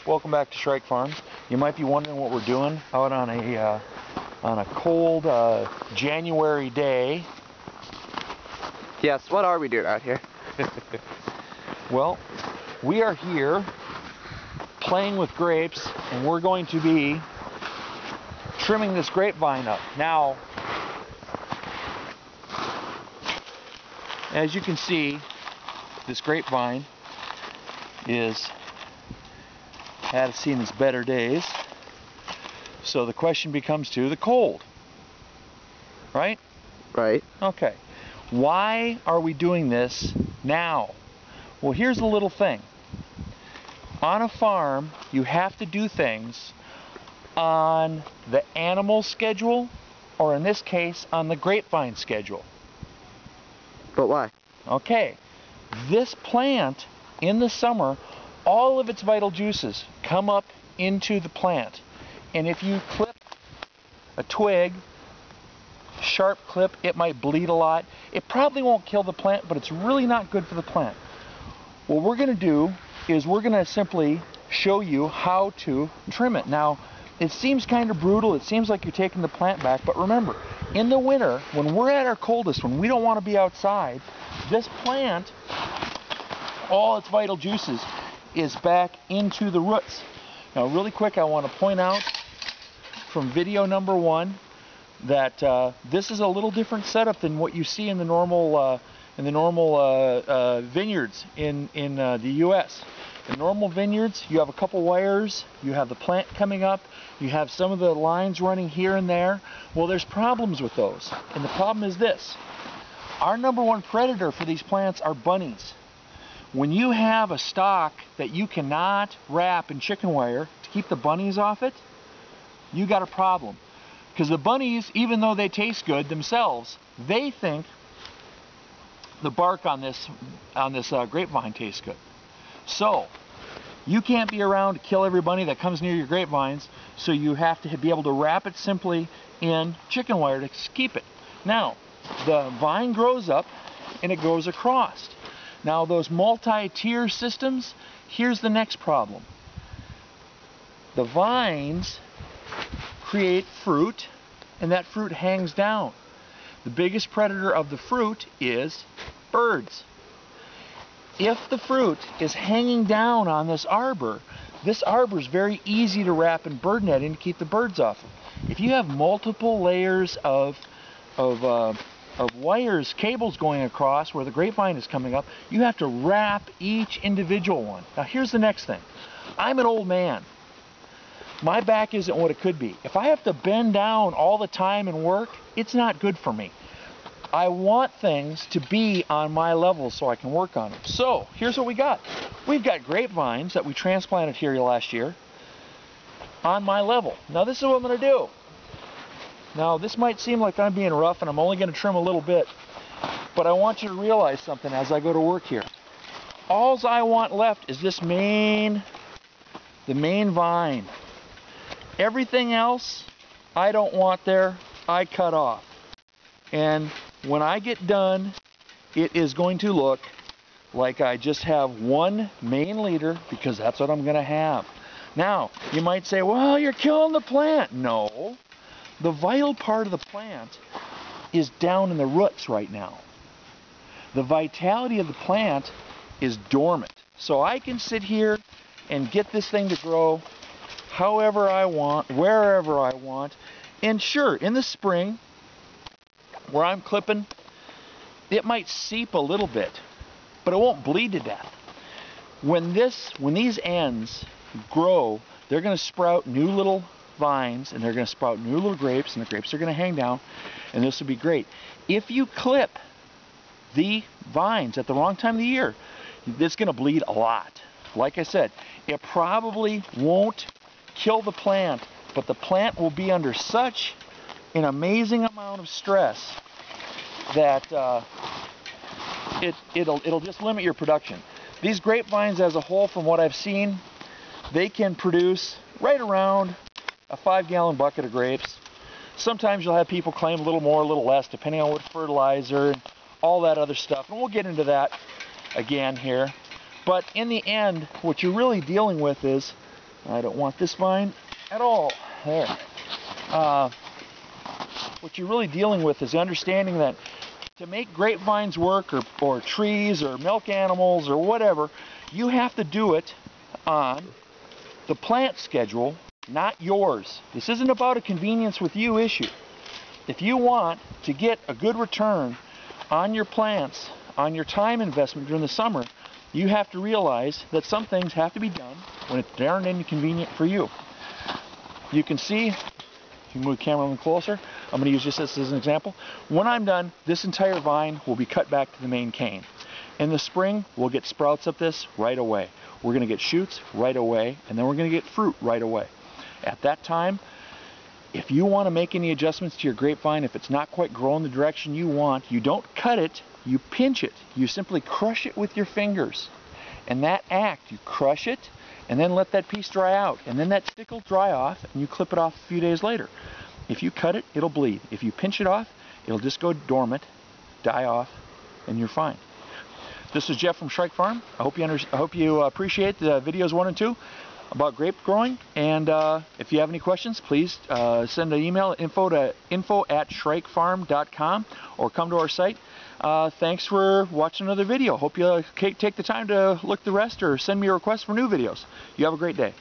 Welcome back to Shrike Farms. You might be wondering what we're doing out on a cold January day. Yes, what are we doing out here? Well, we are here playing with grapes, and we're going to be trimming this grapevine up. Now, as you can see, this grapevine has seen its better days. So the question becomes to the cold, right? Right. Okay. Why are we doing this now? Well, here's a little thing. On a farm, you have to do things on the animal schedule, or in this case, on the grapevine schedule. But why? Okay. This plant, in the summer, all of its vital juices come up into the plant. And if you clip a twig, sharp clip, it might bleed a lot. It probably won't kill the plant, but it's really not good for the plant. What we're going to do is we're going to simply show you how to trim it. Now, it seems kind of brutal. It seems like you're taking the plant back, but remember, in the winter, when we're at our coldest, when we don't want to be outside, this plant, all its vital juices is back into the roots. Now, really quick, I want to point out from video number 1 that this is a little different setup than what you see in the normal vineyards in the U.S. In normal vineyards, you have a couple wires, you have the plant coming up, you have some of the lines running here and there. Well, there's problems with those, and the problem is this. Our number one predator for these plants are bunnies. When you have a stalk that you cannot wrap in chicken wire to keep the bunnies off it, you got a problem. Because the bunnies, even though they taste good themselves, they think the bark on this grapevine tastes good. So you can't be around to kill every bunny that comes near your grapevines, so you have to be able to wrap it simply in chicken wire to keep it. Now, the vine grows up and it goes across. Now, those multi-tier systems, here's the next problem. The vines create fruit, and that fruit hangs down. The biggest predator of the fruit is birds. If the fruit is hanging down on this arbor is very easy to wrap in bird netting to keep the birds off of. If you have multiple layers of wires, cables going across where the grapevine is coming up, you have to wrap each individual one. Now, here's the next thing. I'm an old man. My back isn't what it could be. If I have to bend down all the time and work, it's not good for me. I want things to be on my level so I can work on them. So, here's what we got. We've got grapevines that we transplanted here last year on my level. Now, this is what I'm going to do. Now, this might seem like I'm being rough and I'm only going to trim a little bit, but I want you to realize something as I go to work here. All I want left is the main vine. Everything else I don't want there, I cut off. And when I get done, it is going to look like I just have one main leader, because that's what I'm going to have. Now, you might say, well, you're killing the plant. No. The vital part of the plant is down in the roots right now. The vitality of the plant is dormant. So I can sit here and get this thing to grow however I want, wherever I want. And sure, in the spring, where I'm clipping, it might seep a little bit, but it won't bleed to death. When these ends grow, they're going to sprout new little vines, and they're going to sprout new little grapes, and the grapes are going to hang down, and this will be great. If you clip the vines at the wrong time of the year, it's going to bleed a lot. Like I said, it probably won't kill the plant, but the plant will be under such an amazing amount of stress that it'll just limit your production. These grapevines as a whole, from what I've seen, they can produce right around a 5-gallon bucket of grapes. Sometimes you'll have people claim a little more, a little less, depending on what fertilizer and all that other stuff. And we'll get into that again here. But in the end, what you're really dealing with is I don't want this vine at all. There. What you're really dealing with is understanding that to make grapevines work, or trees, or milk animals, or whatever, you have to do it on the plant schedule, not yours. This isn't about a convenience with you issue. If you want to get a good return on your plants, on your time investment during the summer, you have to realize that some things have to be done when it's darn inconvenient for you. You can see, if you move the camera a little closer, I'm going to use just this as an example. When I'm done, this entire vine will be cut back to the main cane. In the spring, we'll get sprouts of this right away. We're going to get shoots right away, and then we're going to get fruit right away. At that time, if you want to make any adjustments to your grapevine, if it's not quite growing the direction you want, you don't cut it, you pinch it. You simply crush it with your fingers. And that act, you crush it, and then let that piece dry out. And then that stick will dry off, and you clip it off a few days later. If you cut it, it'll bleed. If you pinch it off, it'll just go dormant, die off, and you're fine. This is Jeff from Shrike Farm. I hope you appreciate the videos 1 and 2 about grape growing. And if you have any questions, please send an email at info@shrikefarm.com or come to our site. Thanks for watching another video. Hope you take the time to look the rest or send me a request for new videos. You have a great day.